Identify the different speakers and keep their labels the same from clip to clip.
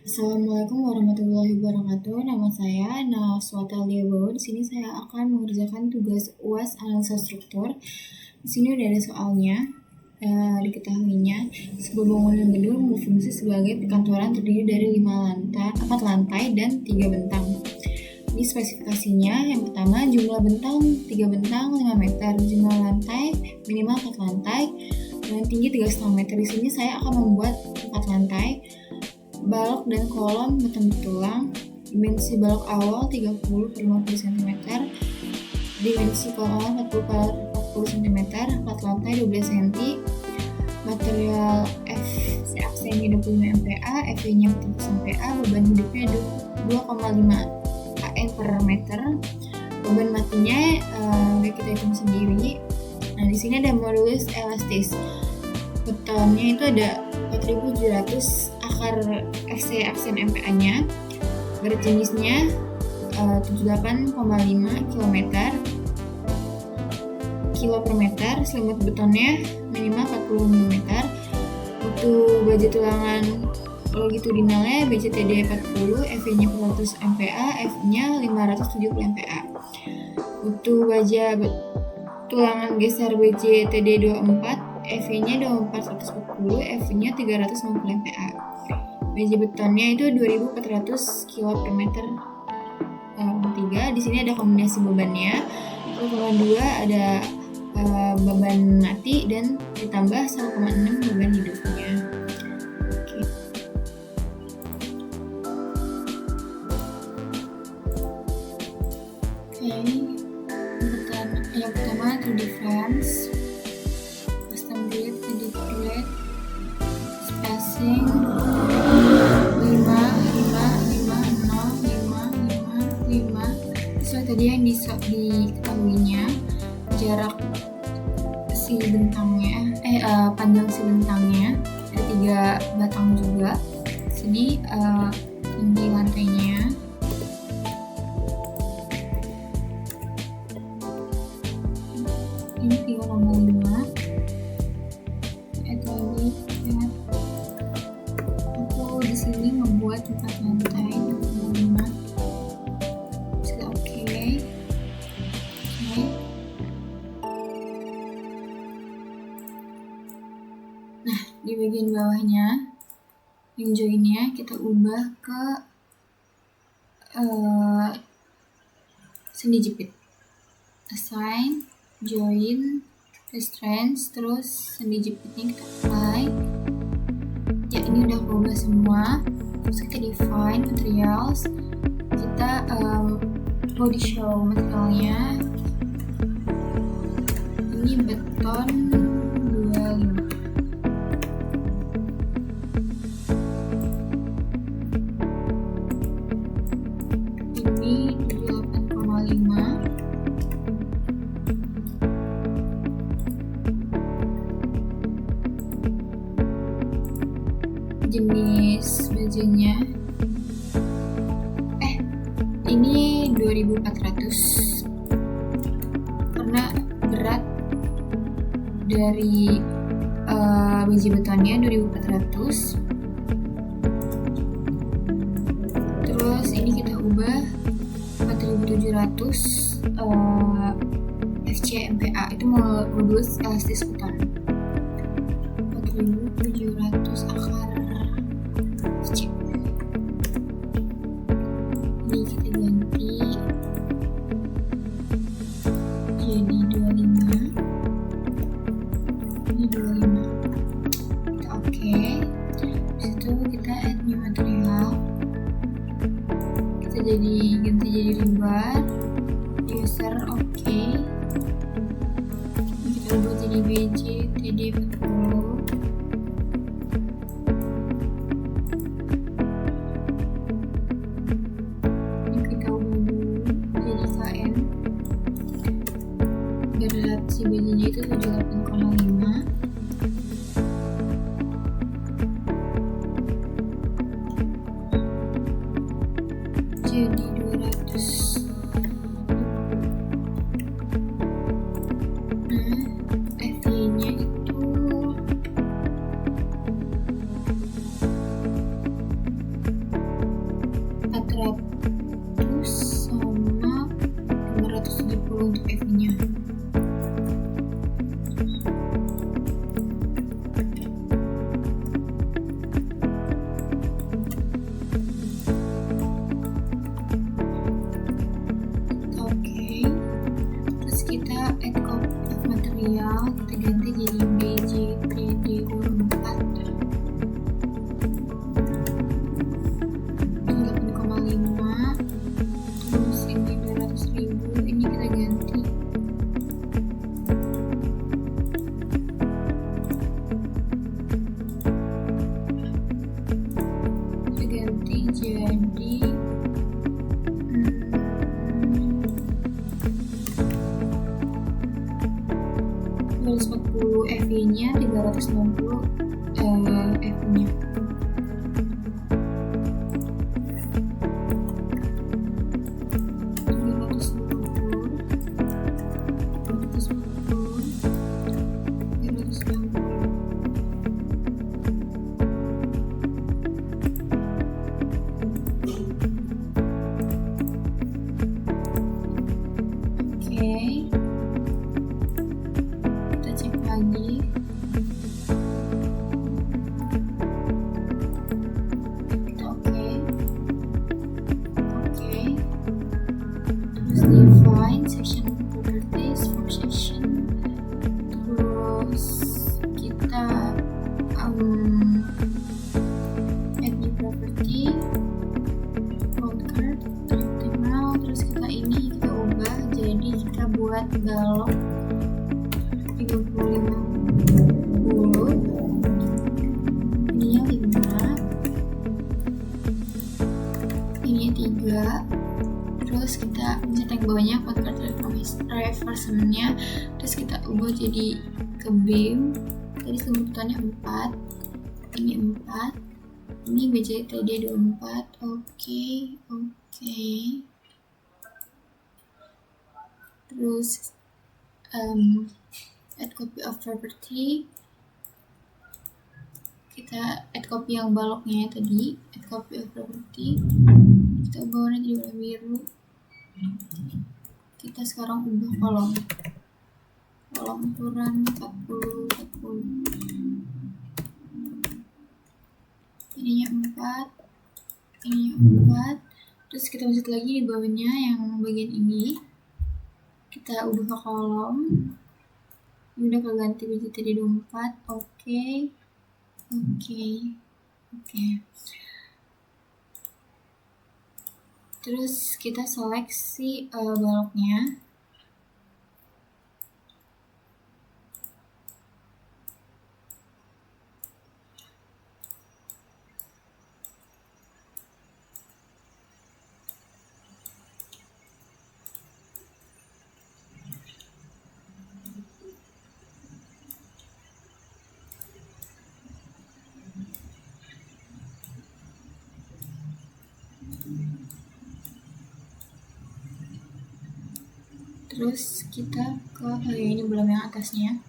Speaker 1: Assalamualaikum warahmatullahi wabarakatuh. Nama saya Naswata Liabawa. Di sini saya akan mengerjakan tugas UAS analisa struktur. Di sini udah ada soalnya. Diketahuinya, sebuah bangunan gedung berfungsi sebagai perkantoran terdiri dari 4 lantai dan 3 bentang. Ini spesifikasinya, yang pertama jumlah bentang 3 bentang 5 meter, jumlah lantai minimal 4 lantai, dan tinggi 3,5 meter. Di sini saya akan membuat 4 lantai. Balok dan kolom beton-betulang, dimensi balok awal 30 per 50 cm, dimensi kolom 40 per 40 cm, plat lantai 12 cm, material FCAC-nya 25 MPa, FE-nya 40 MPa, beban hidupnya 2,5 kN per meter, beban matinya kita hitung sendiri. Nah, di sini ada modulus elastis. Betonnya itu ada 4700 akar FC aksen MPa-nya, berat jenisnya 78,5 kilo per meter, selimut betonnya minimal 40 mm, untuk baja tulangan longitudinalnya BCTD 40, FE-nya 400 MPa, F-nya 570 MPa. Untuk baja tulangan geser BCTD 24, FE-nya 2440, F-nya 350 MPa. Baja betonnya itu 2400 kilo per meter. 3. Di sini ada kombinasi bebannya. Beban 2 ada beban mati dan ditambah 1,6 beban hidupnya. Yang pertama 3D frames, custom grid, 3D plate, spacing 5 sesuai tadi yang diketahuinya. Jarak si bentangnya, panjang si bentangnya ada 3 batang juga. Sini tinggi lantainya, ini 3,5. Tadi aku di sini membuat 4 lantai 3,5. Sudah oke. Nah, di bagian bawahnya yang joinnya kita ubah ke sendi jepit. Assign, join, restraints, terus sendi jepitnya kita apply. Ya, ini udah berubah semua. Terus kita define materials, kita body show materialnya ini beton 25, ini 78,5, jenis bajanya ini 2400 karena berat dari biji betonnya 2400. Terus ini kita ubah 4700 FC MPa, itu modulus elastis beton. 4700 akar FC. Ini kita ganti jadi 25. Ini 25. Kita oke. Habis itu kita add new material. Kita ganti jadi rebar. User oke. Kita ubah jadi BJ TD 40. Berat si bajunya itu 78,5. Jadi 200. Nah, FE-nya itu nanti jadi 240 FI-nya, 360 F-nya. Define section properties from section, terus kita add new property round card rectangle, terus kita ubah jadi kita buat balok 30-50, ininya 5, ininya 3, terus kita pencet yang bawahnya quadrat reverse-nya, terus kita ubah jadi ke beam. Tadi sebutannya 4, ini 4, ini BJTD 24. Oke. Terus add copy of property, kita add copy yang baloknya tadi, add copy of property, kita ubah warna jadi warna biru. Kita sekarang ubah kolom ukuran 40, ininya 4, ininya 4, terus kita lanjut lagi di bawahnya yang bagian ini, kita ubah kolom, ini udah keganti BJTD 24. Oke. Terus kita seleksi baloknya. Terus kita ini belum yang atasnya.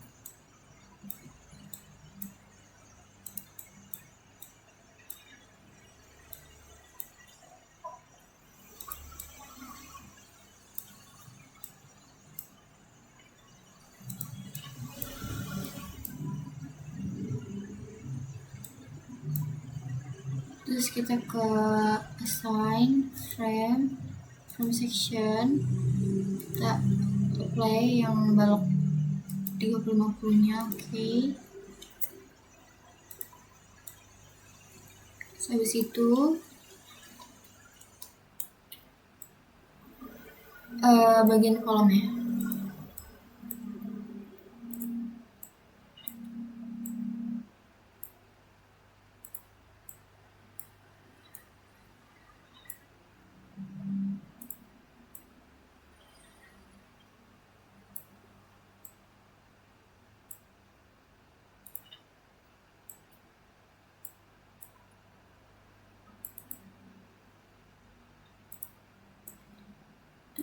Speaker 1: Terus kita ke assign frame from section, kita apply yang balok 30-50-nya. Oke. Habis itu bagian kolomnya.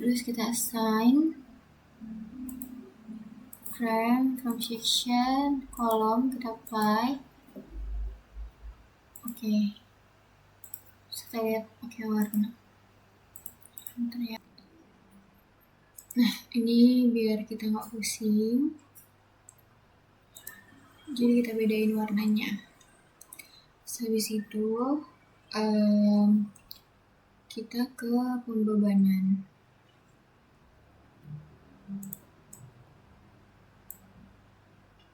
Speaker 1: Terus kita assign frame from section, kolom kita apply. Oke. Terus kita lihat pakai warna. Bentar ya. Nah, ini biar kita nggak pusing, jadi kita bedain warnanya. Habis itu kita ke pembebanan.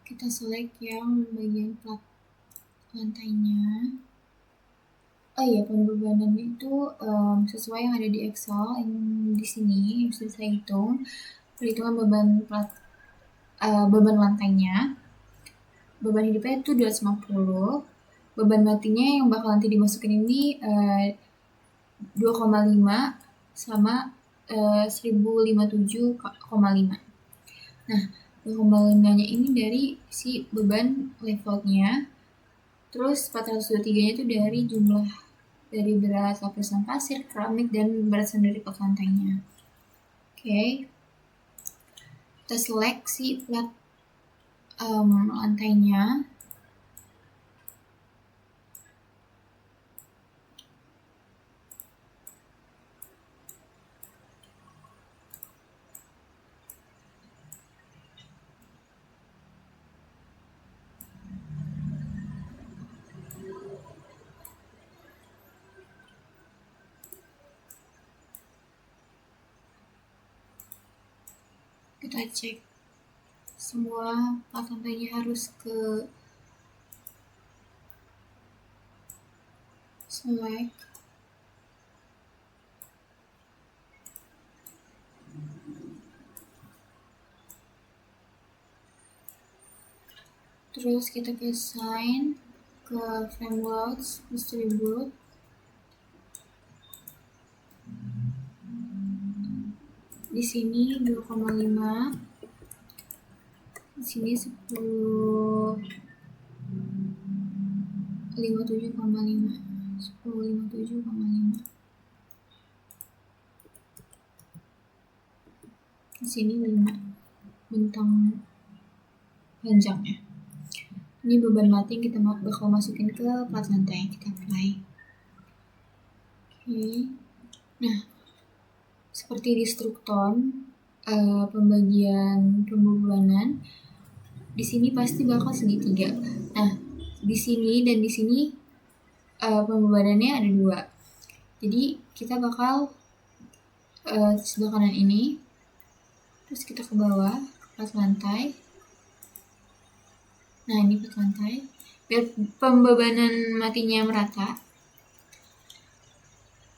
Speaker 1: Kita select yang bagian plat lantainya. Oh iya, pembebanan itu sesuai yang ada di Excel yang di sini bisa saya hitung perhitungan beban lantainya. Beban hidupnya itu 250, beban matinya yang bakal nanti dimasukin ini 2,5 sama 1057,5. Nah, 2,5-nya ini dari si beban levelnya. Terus 423-nya itu dari jumlah dari berat lapisan pasir, keramik, dan berat sendiri plat lantainya. Oke. Kita seleksi plat lantainya. Kita cek semua plat lantainya harus ke select. Terus kita ke assign ke frame loads, distribute. Di sini 2,5, di sini 1057,5, 1057,5. Di sini 5 bentang panjangnya. Ini beban mati yang kita bakal masukin ke plat lantai. Kita apply. Oke. Nah, seperti di strukton, pembagian pembebanan di sini pasti bakal segitiga. Nah, di sini dan di sini pembebanannya ada 2. Jadi kita bakal sebelah kanan ini, terus kita ke bawah ke plat lantai. Nah, ini plat lantai. Biar pembebanan matinya merata.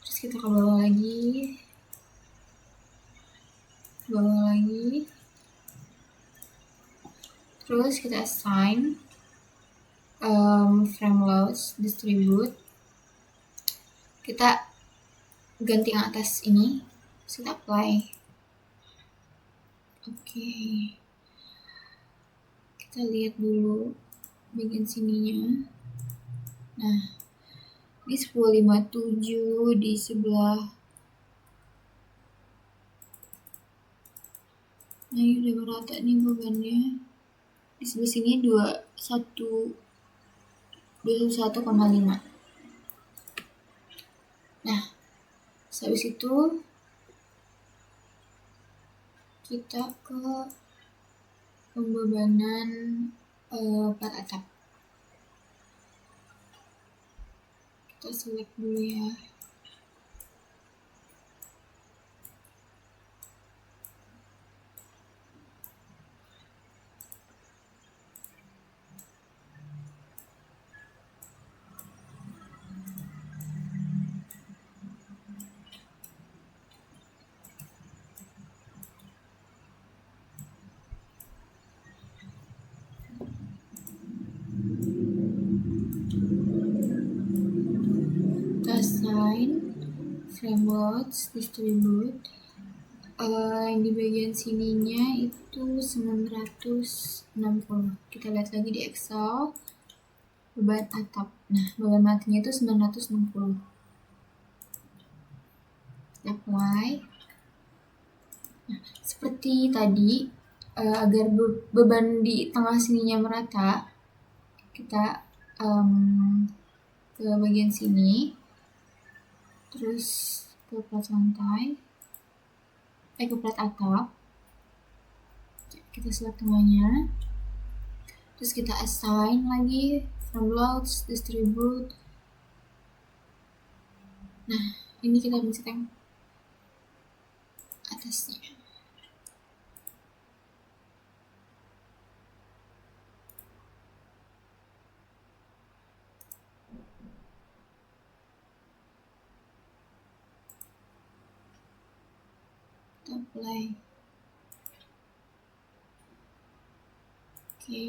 Speaker 1: Terus kita ke bawah lagi. Terus kita assign frame loads, distribute. Kita ganti yang atas ini, kita apply. Oke. Kita lihat dulu bagian sininya. Nah, ini 1057 di sebelah. Nah, ini udah merata nih bebannya. Di sebelah sini 21,5. Nah, habis itu kita ke pembebanan plat atap. Kita select dulu ya. Assign frame loads, distribute. Yang di bagian sininya itu 960. Kita lihat lagi di Excel beban atap. Nah, beban matinya itu 960. Apply. Nah, seperti tadi, agar beban di tengah sininya merata, kita ke bagian sini, terus ke plat lantai, ke plat atap. Kita select semuanya, terus kita assign lagi frame loads, distribute. Nah, ini kita pencet yang atasnya. Kita apply. Oke.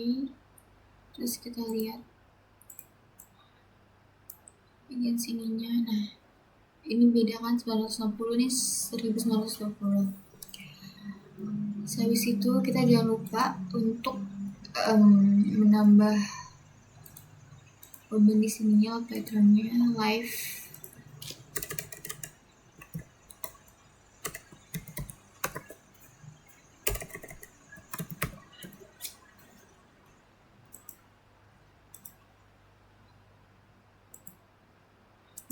Speaker 1: Terus kita lihat bagian sininya. Nah, ini beda kan 960, ini 1920. Habis itu kita jangan lupa untuk menambah beban di sininya, patternnya live.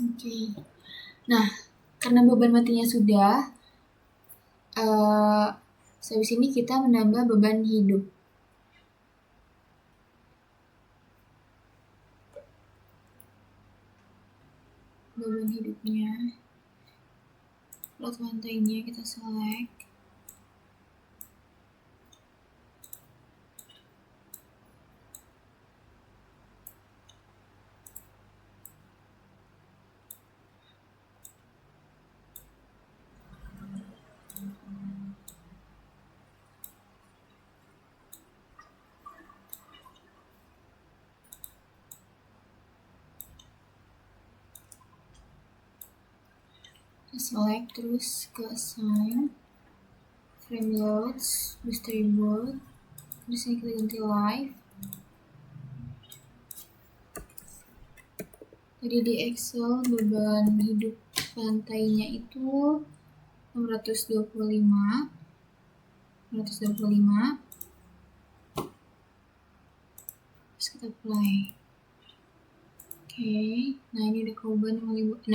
Speaker 1: Oke. Nah, karena beban matinya sudah, habis ini kita menambah beban hidup. Beban hidupnya, plot lantainya kita select. Select terus ke assign, frame loads, distribute. Di sini kita ganti live. Jadi di Excel beban hidup lantainya itu 625. Terus kita apply. Oke, nah ini udah keubah 625.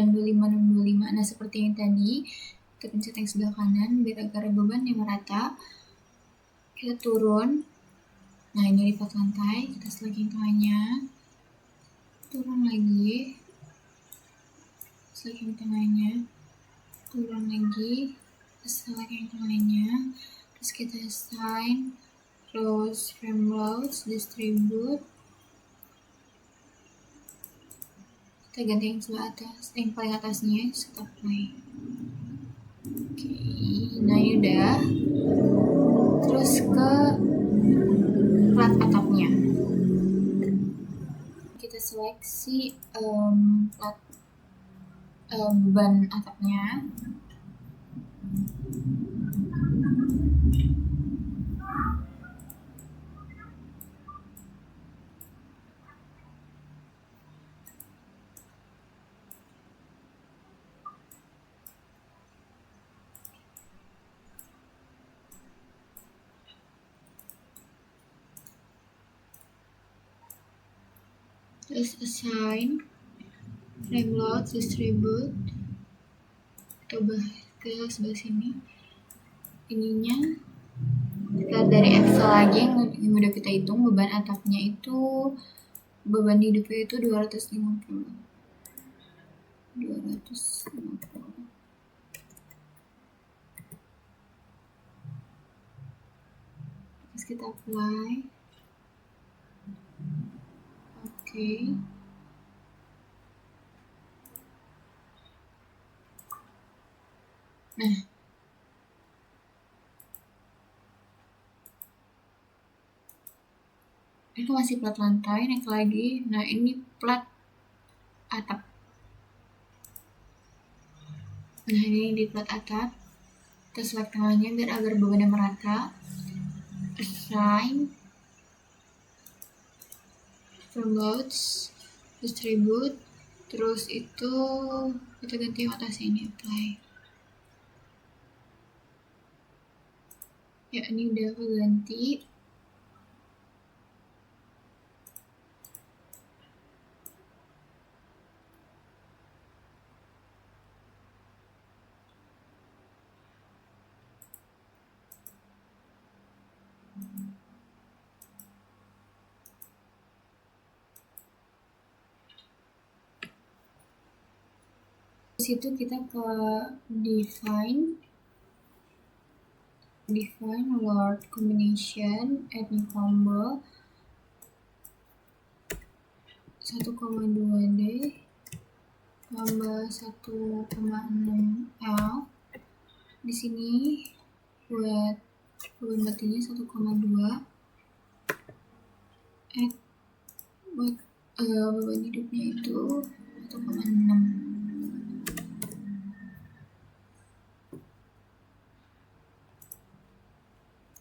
Speaker 1: Nah, seperti yang tadi, kita pencet yang sebelah kanan biar agar bebannya merata. Kita turun. Nah, ini lipat lantai, kita select yang tengahnya. Turun lagi. Select yang tengahnya. Turun lagi. Kita select yang tengahnya. Terus kita assign, terus frame loads, distribute. Kita ganti yang sebelah atas, yang paling atasnya, set apply. Oke, nah ini udah. Terus ke plat atapnya, kita seleksi plat beban atapnya. Terus assign, frame load, distribute. Coba ke sebelah sini. Ininya kita dari Excel lagi yang udah kita hitung beban atapnya itu, beban hidupnya itu 250. Terus kita apply. Oke. Nah, itu masih plat lantai, naik lagi. Nah, ini plat atap. Nah, ini di plat atap. Kita select tengahnya biar agar bebannya merata. Assign, frame loads, distribute. Terus itu kita ganti yang atasnya, ini apply. Ya, ini udah keganti. Di situ kita ke define word combination, add new combo 1,2D tambah 1,6L. Di sini buat beban matinya 1,2. Add buat beban hidupnya itu 1,6.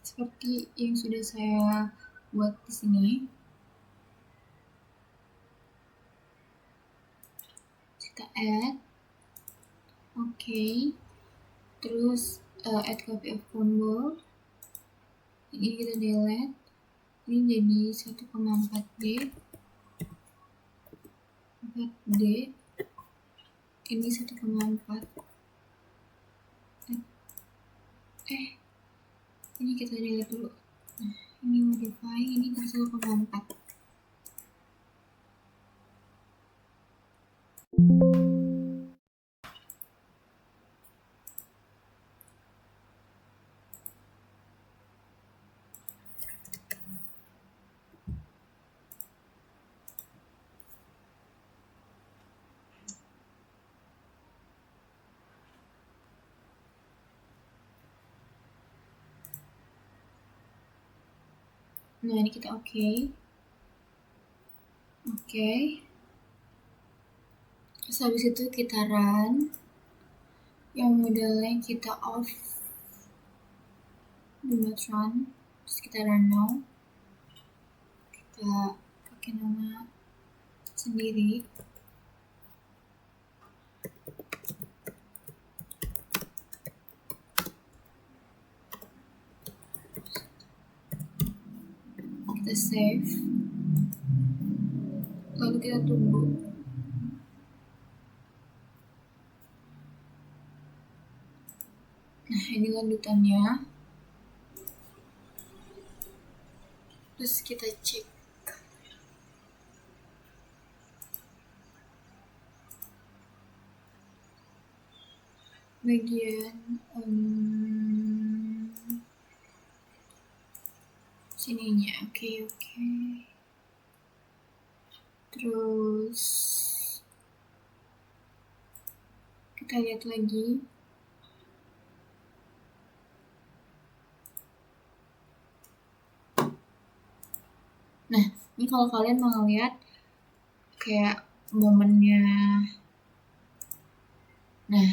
Speaker 1: Seperti yang sudah saya buat di sini. Kita add. Oke. Terus add copy of combo. Ini kita delete. Ini jadi 1,4D. 4D. Ini 1,4. Ini kita delete dulu. Nah, ini modify, ini ke 1,4. Nah, ini kita oke. Terus habis itu kita run. Yang modelnya kita off. Do not run. Terus kita run now. Kita pakai nama sendiri. Kita save. Lalu kita tunggu. Nah, ini lanjutannya. Terus kita cek. Bagian sininya. Oke. Terus kita lihat lagi. Nah, ini kalau kalian mau lihat kayak momennya. Nah,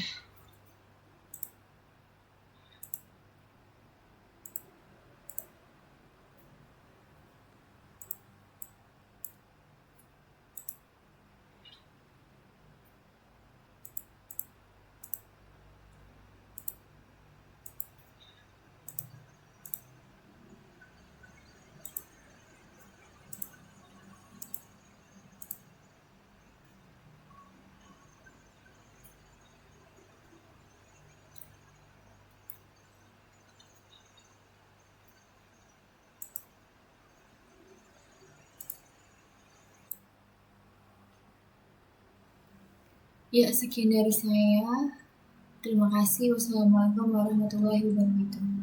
Speaker 1: ya sekian dari saya. Terima kasih. Wassalamualaikum warahmatullahi wabarakatuh.